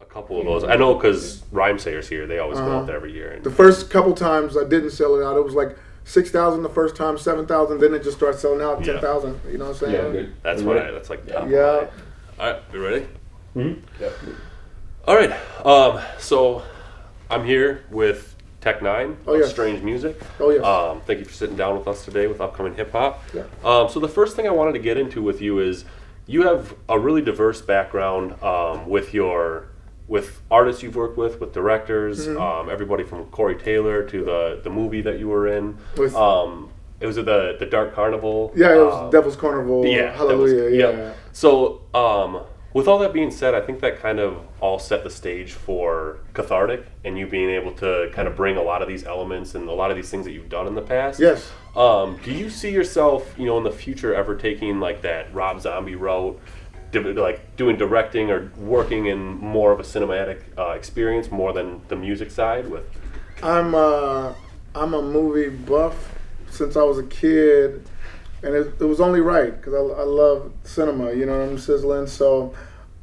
couple of those. I know because Rhymesayer's here. They always go out there every year. And the first couple times I didn't sell it out. It was like 6,000 the first time, 7,000. Then it just starts selling out 10,000. You know what I'm saying? Yeah, good. That's what that's like. Top Yeah. All right, you ready? Mm-hmm. Yep. All right. So I'm here with Tech N9ne of yes. Strange Music. Oh, yes. Thank you for sitting down with us today with upcoming hip hop. Yeah. So the first thing I wanted to get into with you is you have a really diverse background with artists you've worked with directors, everybody from Corey Taylor to the movie that you were in. With, it was the Dark Carnival. Yeah, it was Devil's Carnival. Yeah, Hallelujah. Yeah. So with all that being said, I think that kind of all set the stage for Cathartic and you being able to kind of bring a lot of these elements and a lot of these things that you've done in the past. Yes. Do you see yourself, in the future ever taking like that Rob Zombie route, like doing directing or working in more of a cinematic experience more than the music side with? I'm a movie buff since I was a kid. And it was only right because I love cinema, you know what I'm sizzling. So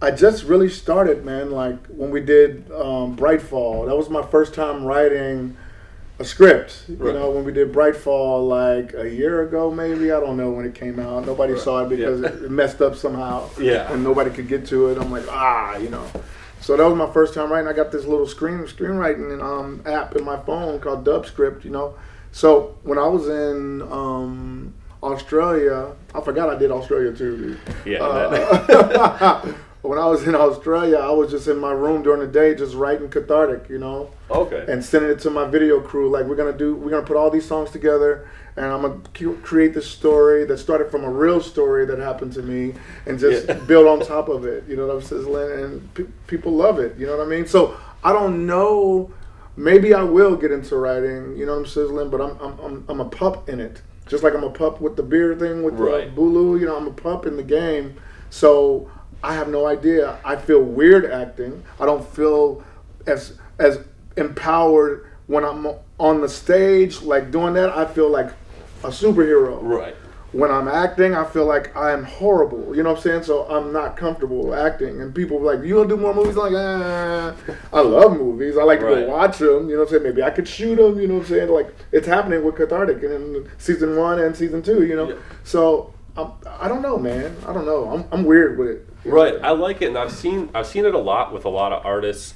I just really started, man, like when we did Brightfall. That was my first time writing a script. Right. You know, when we did Brightfall like a year ago, maybe. I don't know when it came out. Nobody saw it because it messed up somehow. Yeah. And nobody could get to it. I'm like, So that was my first time writing. I got this little screenwriting app in my phone called DubScript, So when I was in Australia, I forgot I did Australia too, dude. Yeah. When I was in Australia, I was just in my room during the day, just writing Cathartic, Okay. and sending it to my video crew. Like we're gonna put all these songs together, and I'm gonna create this story that started from a real story that happened to me, and just build on top of it. You know what I'm saying? And people love it. You know what I mean? So I don't know. Maybe I will get into writing. You know what I'm sizzling? But I'm a pup in it. Just like I'm a pup with the beer thing with the Bulu, I'm a pup in the game. So I have no idea. I feel weird acting. I don't feel as empowered when I'm on the stage, like doing that. I feel like a superhero. Right. When I'm acting, I feel like I am horrible. You know what I'm saying? So I'm not comfortable acting. And people are like, you want to do more movies? I'm like, I love movies. I like to go watch them. You know what I'm saying? Maybe I could shoot them. You know what I'm saying? Like, it's happening with Cathartic in season 1 and season 2, Yeah. So I don't know, man. I don't know. I'm weird with it. Right. I like it. And I've seen it a lot with a lot of artists.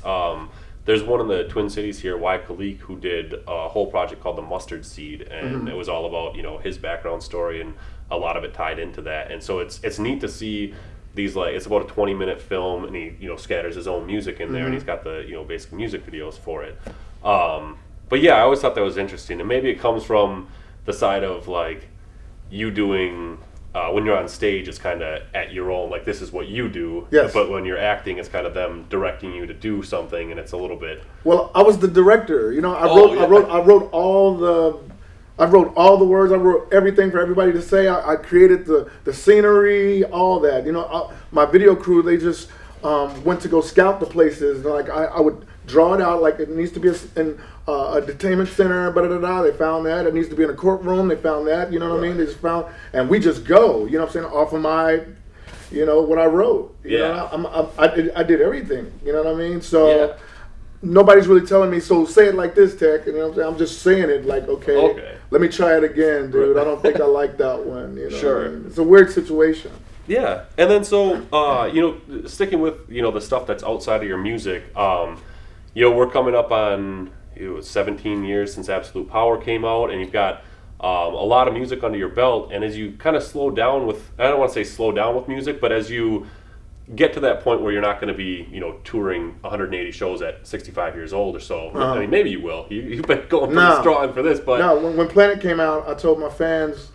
There's one in the Twin Cities here, Y. Khalik, who did a whole project called The Mustard Seed, and it was all about his background story, and a lot of it tied into that. And so it's neat to see these, like, it's about a 20-minute film, and he scatters his own music in there, and he's got the basic music videos for it. But yeah, I always thought that was interesting, and maybe it comes from the side of like you doing. When you're on stage, it's kind of at your own, like this is what you do. Yes. But when you're acting, it's kind of them directing you to do something, and it's a little bit. Well, I was the director. I wrote all the words. I wrote everything for everybody to say. I created the scenery, all that. My video crew, they just went to go scout the places. Like I would draw it out, like it needs to be in a detainment center, they found that. It needs to be in a courtroom, they found that, you know what I mean? They just found, and we just go, you know what I'm saying, off of my, what I wrote. I did everything, you know what I mean? So nobody's really telling me, so say it like this, Tech, you know what I'm saying? I'm just saying it like, okay. Let me try it again, dude. I don't think I like that one, Sure. What I mean? It's a weird situation. Yeah, and then so, sticking with, the stuff that's outside of your music, we're coming up on 17 years since Absolute Power came out, and you've got a lot of music under your belt. And as you kind of slow down with, I don't want to say slow down with music, but as you get to that point where you're not going to be, touring 180 shows at 65 years old or so. I mean, maybe you will. You've been going pretty strong for this, but no. When Planet came out, I told my fans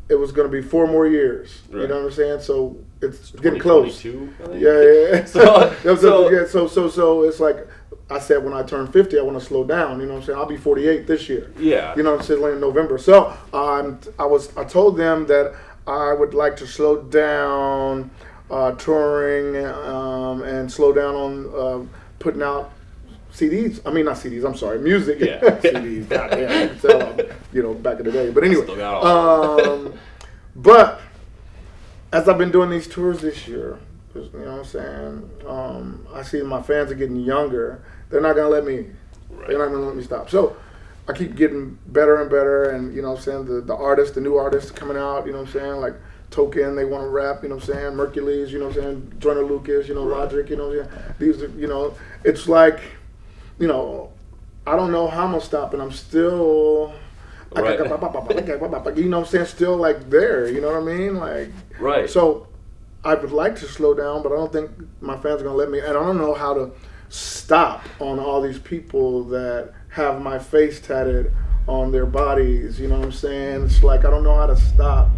it was going to be 4 more years. Right. You know what I'm saying? So it's getting close. Yeah. So it's like I said, when I turn 50, I want to slow down. You know what I'm saying? I'll be 48 this year. Yeah. You know what I'm saying? In November. So I told them that I would like to slow down touring and slow down on putting out CDs. I mean, not CDs. I'm sorry, music. Yeah. CDs. Goddamn, I can tell them, back in the day. But anyway, but as I've been doing these tours this year, You know what I'm saying? I see my fans are getting younger. They're not gonna let me. Right. They're not gonna let me stop. So I keep getting better and better, and you know what I'm saying, the artists, the new artists coming out, you know what I'm saying, like Token, they want to rap, you know what I'm saying, Mercules, you know what I'm saying, Joyner Lucas, you know, Logic, you know what I'm saying. These are, you know, it's like, you know, I don't know how I'm gonna stop, and I'm still, right. you know what I'm saying, still like there, you know what I mean, like, right. So I would like to slow down, but I don't think my fans are gonna let me, and I don't know how to stop on all these people that have my face tatted on their bodies, you know what I'm saying? It's like I don't know how to stop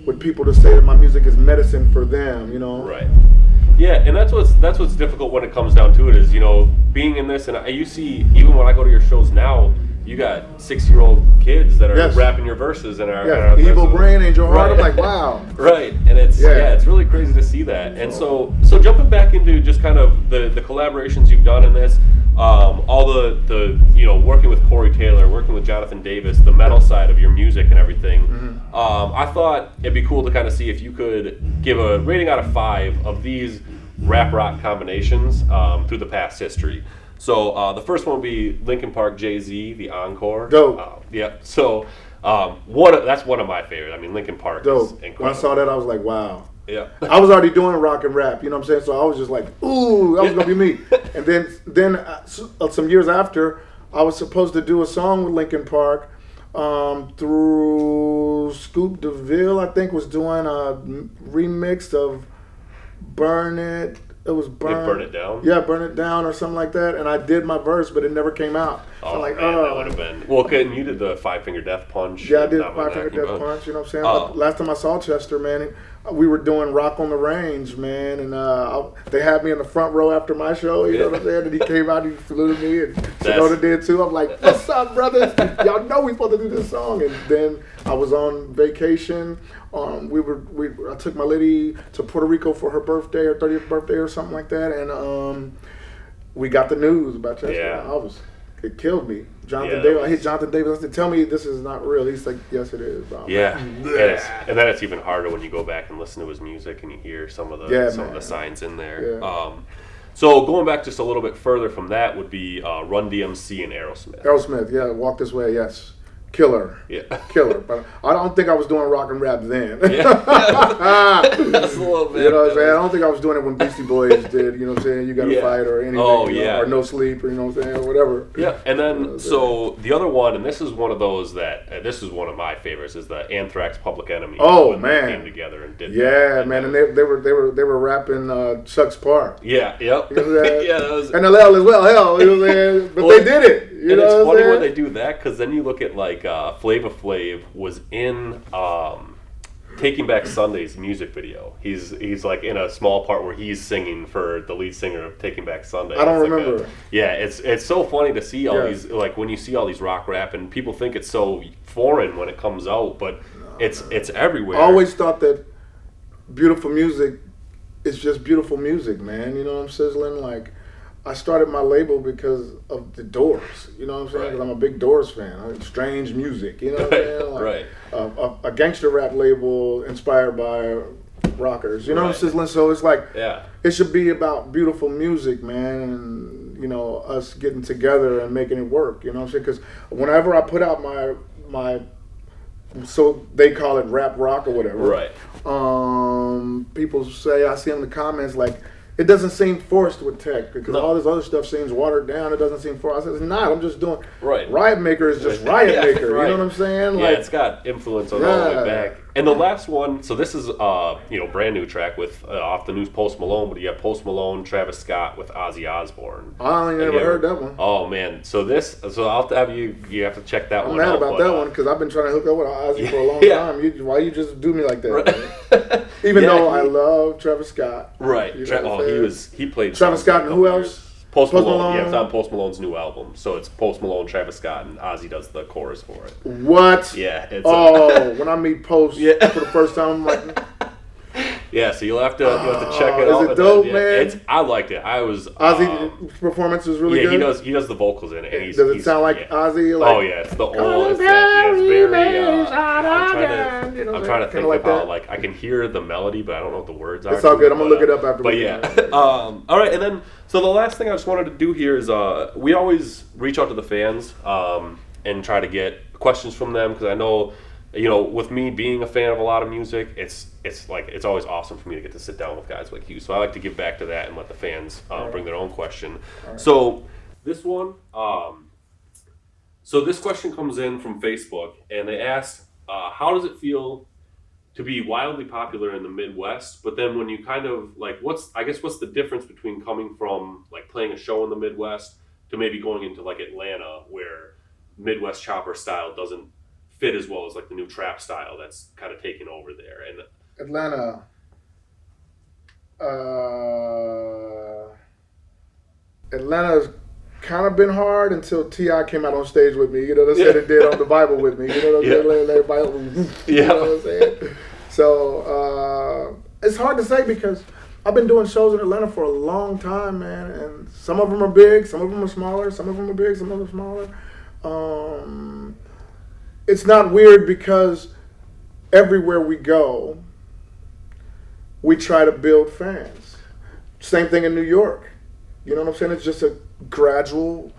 with people to say that my music is medicine for them, you know? Right. Yeah, and that's what's difficult when it comes down to it is, you know, being in this, and you see, even when I go to your shows now, you got 6-year-old kids that are rapping your verses and are Evil Brain, Angel Heart. Right. I'm like, wow. Right, and it's it's really crazy to see that. And so jumping back into just kind of the collaborations you've done in this, all the you know, working with Corey Taylor, working with Jonathan Davis, the metal side of your music and everything. Mm-hmm. I thought it'd be cool to kind of see if you could give a rating out of 5 of these rap rock combinations through the past history. So the first one would be Linkin Park, Jay-Z, the Encore. Dope. Yeah. So that's one of my favorites. I mean, Linkin Park is incredible. When I saw that, I was like, wow. Yeah. I was already doing rock and rap, you know what I'm saying? So I was just like, ooh, that was going to be me. And then some years after, I was supposed to do a song with Linkin Park through Scoop DeVille, I think, was doing a remix of Burn It. It was Burn It Down? Yeah, Burn It Down or something like that. And I did my verse, but it never came out. Oh, so like, man, that would have been... Well, and you did the Five Finger Death Punch. Yeah, I did Five Finger Death Punch, you know what I'm saying? Last time I saw Chester, man, we were doing Rock on the Range, man. And they had me in the front row after my show, you know what I'm saying? And he came out, he saluted me, and Sonota did too. I'm like, what's up, brothers? Y'all know we supposed to do this song. And then I was on vacation. I took my lady to Puerto Rico for her birthday, her 30th birthday or something like that, and we got the news about Chester. Yeah. It killed me. Jonathan Davis. I hit Jonathan Davis. I said, "Tell me this is not real." He's like, "Yes, it is." Bro. Yeah, and then it's even harder when you go back and listen to his music and you hear some of the signs in there. Yeah. So going back just a little bit further from that would be Run DMC and Aerosmith. Aerosmith, yeah, Walk This Way, yes. Killer. Yeah. Killer. But I don't think I was doing rock and rap then. Yeah. That's a little bit. You know what I'm saying? I don't think I was doing it when Beastie Boys did, you know what I'm saying? You Gotta Fight or anything. Oh, you know, or No Sleep or, you know what I'm saying? Or whatever. Yeah. And then, so the other one, and this is one of those that, this is one of my favorites, is the Anthrax Public Enemy. Oh, when man. They came together and did that. Man. And they were rapping Chuck's Part. Yeah. Yep. You know that? Yeah, that was. And the L as well, hell. You know what I'm saying? But they did it. You and know it's funny saying? when they do that, because then you look at like Flava Flav was in Taking Back Sunday's music video. He's like in a small part where he's singing for the lead singer of Taking Back Sunday. I don't remember. It's so funny to see all these, like when you see all these rock rap, and people think it's so foreign when it comes out, but it's everywhere. I always thought that beautiful music is just beautiful music, man. You know what I'm sizzling? Like, I started my label because of the Doors, you know what I'm saying? Because I'm a big Doors fan. I mean, strange music, you know what I'm saying? Like, a gangster rap label inspired by rockers, you know what I'm saying? So it's like, it should be about beautiful music, man, and, you know, us getting together and making it work, you know what I'm saying? Because whenever I put out my so they call it rap rock or whatever. Right. People say, I see in the comments, like, it doesn't seem forced with Tech because all this other stuff seems watered down. It doesn't seem forced. I said, it's not. I'm just doing Riot Maker is just Riot Maker. You know what I'm saying? Yeah, it's got influence on all the way back. And the last one, so this is brand new track with off the news Post Malone, but you have Post Malone, Travis Scott with Ozzy Osbourne. I ain't never heard that one. Oh man, so I'll have you have to check that one out. I'm mad about that one because I've been trying to hook up with Ozzy for a long time. Why you just do me like that? Even though I love Travis Scott. Right. He played Travis Scott and who else? Post Malone. Yeah, it's on Post Malone's new album. So it's Post Malone, Travis Scott, and Ozzy does the chorus for it. What? Yeah. When I meet Post for the first time, I'm like, Yeah, so you'll have to check it out. Is it dope, man? I liked it. I was Ozzy's performance is really good. He does the vocals in it. And does it sound like Ozzy? Like, oh yeah, it's the old. It's very. I'm trying to think of how like I can hear the melody, but I don't know what the words are. It's all good. I'm gonna look it up after. But yeah. All right, and then so the last thing I just wanted to do here is we always reach out to the fans and try to get questions from them, because I know, with me being a fan of a lot of music, it's always awesome for me to get to sit down with guys like you. So I like to give back to that and let the fans bring their own question. Right. So this one, this question comes in from Facebook, and they asked, how does it feel to be wildly popular in the Midwest, but then when you kind of like, what's the difference between coming from like playing a show in the Midwest to maybe going into like Atlanta, where Midwest chopper style doesn't fit as well as like the new trap style that's kind of taken over there? And Atlanta's kind of been hard until T.I. came out on stage with me. They said it did on the Bible with me. Everybody, you know what I'm saying? So it's hard to say, because I've been doing shows in Atlanta for a long time, man. And some of them are big, some of them are smaller, some of them are big, some of them are smaller. It's not weird, because everywhere we go, we try to build fans. Same thing in New York. You know what I'm saying? It's just a gradual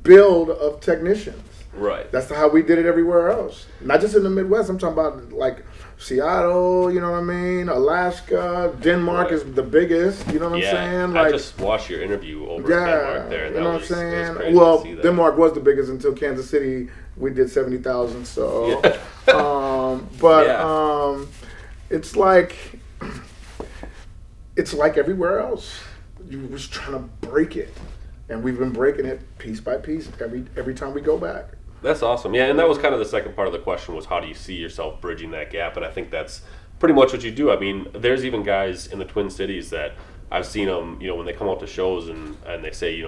build of technicians. Right. That's how we did it everywhere else. Not just in the Midwest. I'm talking about like Seattle, you know what I mean? Alaska, Denmark is the biggest, you know what I'm saying? Like, I just watched your interview over in Denmark there. And you know what I'm saying? Well, Denmark was the biggest until Kansas City. We did 70,000, so. It's like everywhere else. You was trying to break it, and we've been breaking it piece by piece every time we go back. That's awesome. Yeah, and that was kind of the second part of the question, was how do you see yourself bridging that gap? And I think that's pretty much what you do. I mean, there's even guys in the Twin Cities that I've seen them, when they come out to shows and they say,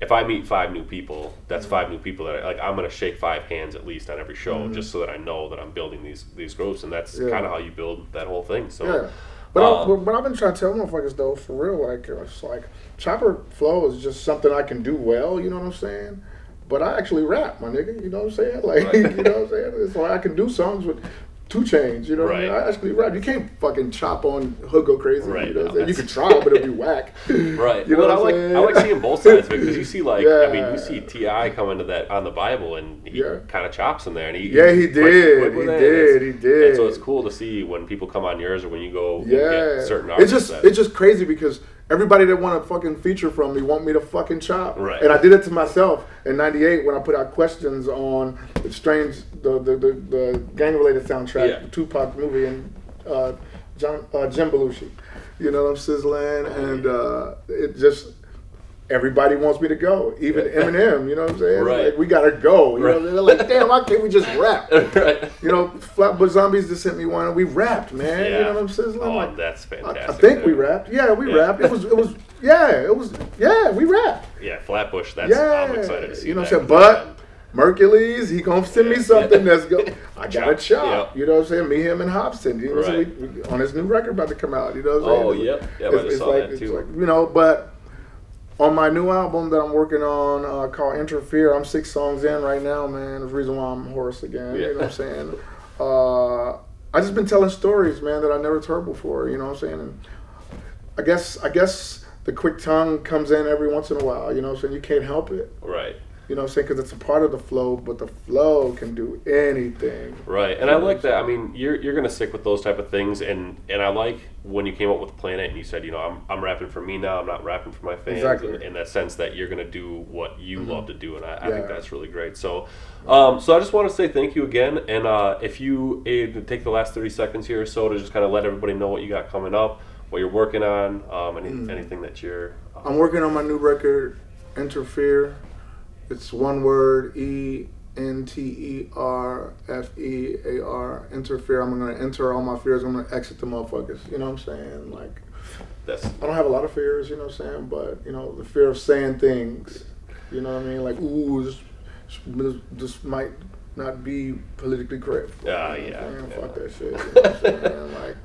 if I meet 5 new people, that's 5 new people that I'm going to shake 5 hands at least on every show, just so that I know that I'm building these groups, and that's kind of how you build that whole thing. So. Yeah. But I've been trying to tell motherfuckers, though, for real, like, it's like chopper flow is just something I can do well, you know what I'm saying? But I actually rap, my nigga, you know what I'm saying? Like, you know what I'm saying? It's like I can do songs with 2 Chainz, you know what I mean? I actually rap. You can't fucking chop on Hood Go Crazy, you know what I'm saying? You can try, but it'll be whack. Right. You know what I like seeing both sides of it, because you see, like, you see T.I. come into that on the Bible, and he kind of chops in there. And he did. He did. And so it's cool to see when people come on yours, or when you go get certain artists. It's just crazy, because everybody that want to fucking feature from me want me to fucking chop. Right. And I did it to myself in '98 when I put out questions on the the gang-related soundtrack, the Tupac movie, and Jim Belushi. You know what I'm sizzling? And it just, everybody wants me to go. Even Eminem, you know what I'm saying? Right. Like, we gotta go. You know, they're like, damn, why can't we just rap? Right. You know, Flatbush Zombies just sent me one, and we rapped, man. You know what I'm sizzling? Oh, like, that's fantastic. I think we rapped. Yeah, we rapped. It was we rapped. Yeah, Flatbush, I'm excited to see. You know what I'm saying? But Mercules, he gonna send me something that's good. I got a chop. You know what I'm saying? Me, him, and Hobson. You know, so we on his new record about to come out. You know what I'm saying? I just saw that too. Like, you know, but on my new album that I'm working on called Interfere, I'm 6 songs in right now, man. There's a reason why I'm hoarse again. You know what I'm saying? I just been telling stories, man, that I never told before. You know what I'm saying? And I guess the quick tongue comes in every once in a while. You know what I'm saying? You can't help it. Right. You know what I'm saying? Because it's a part of the flow, but the flow can do anything. Right, and I like that. I mean, you're going to stick with those type of things, and I like when you came up with Planet and you said, you know, I'm rapping for me now, I'm not rapping for my fans. Exactly. In that sense that you're going to do what you love to do, and I think that's really great. So so I just want to say thank you again, and if you take the last 30 seconds here or so to just kind of let everybody know what you got coming up, what you're working on, anything that you're... I'm working on my new record, Interfere. It's one word, ENTERFEAR, interfere. I'm going to enter all my fears. I'm going to exit the motherfuckers. You know what I'm saying? Like, I don't have a lot of fears, you know what I'm saying? But, you know, the fear of saying things, you know what I mean? Like, ooh, this might not be politically correct. Fuck that shit. You know what I'm saying? Like,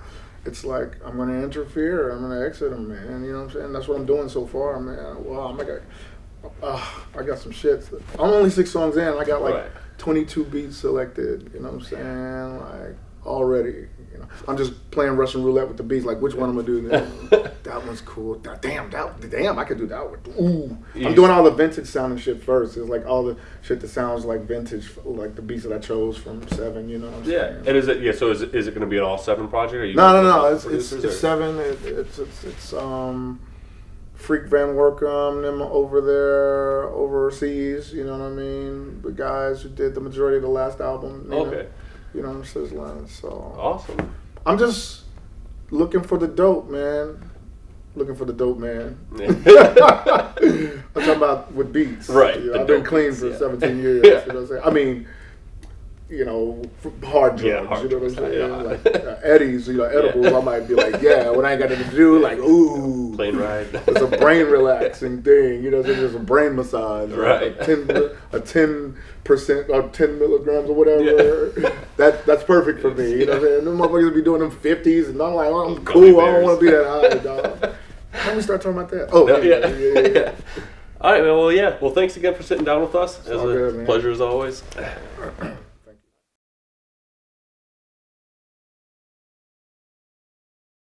it's like I'm gonna interfere. I'm gonna exit them, man. You know what I'm saying? That's what I'm doing so far, man. Wow, I got some shit. I'm only 6 songs in. I got like 22 beats selected. You know what I'm saying? Like already. You know, I'm just playing Russian roulette with the beats. Like which one I'm gonna do? That one's cool. Damn, I could do that one. Ooh, I'm doing all the vintage sounding shit first. It's like all the shit that sounds like vintage, like the beats that I chose from 7. You know what I'm saying? And is it So is it going to be an all 7 project? Or are you No. It's 7. It's Freak Van Workum, them over there overseas. You know what I mean? The guys who did the majority of the last album. You know what I'm saying? So awesome. I'm just looking for the dope, man. I'm talking about with beats. Right. You know, I've been clean for 17 years. You know what I'm saying? I mean, you know, hard drugs. You know what I'm saying? Like Eddie's, edibles. I might be like, when I ain't got nothing to do, like, ooh, plane ride. It's a brain relaxing thing. You know, it's just a brain massage. Right. A 10% or 10 milligrams or whatever. That's perfect for me. You know what I'm saying? Them motherfuckers be doing them 50s, and I'm like, I'm cool. I don't want to be that high, dog. How do we start talking about that? Oh, yeah. All right, man. Well, thanks again for sitting down with us. It was a pleasure as always.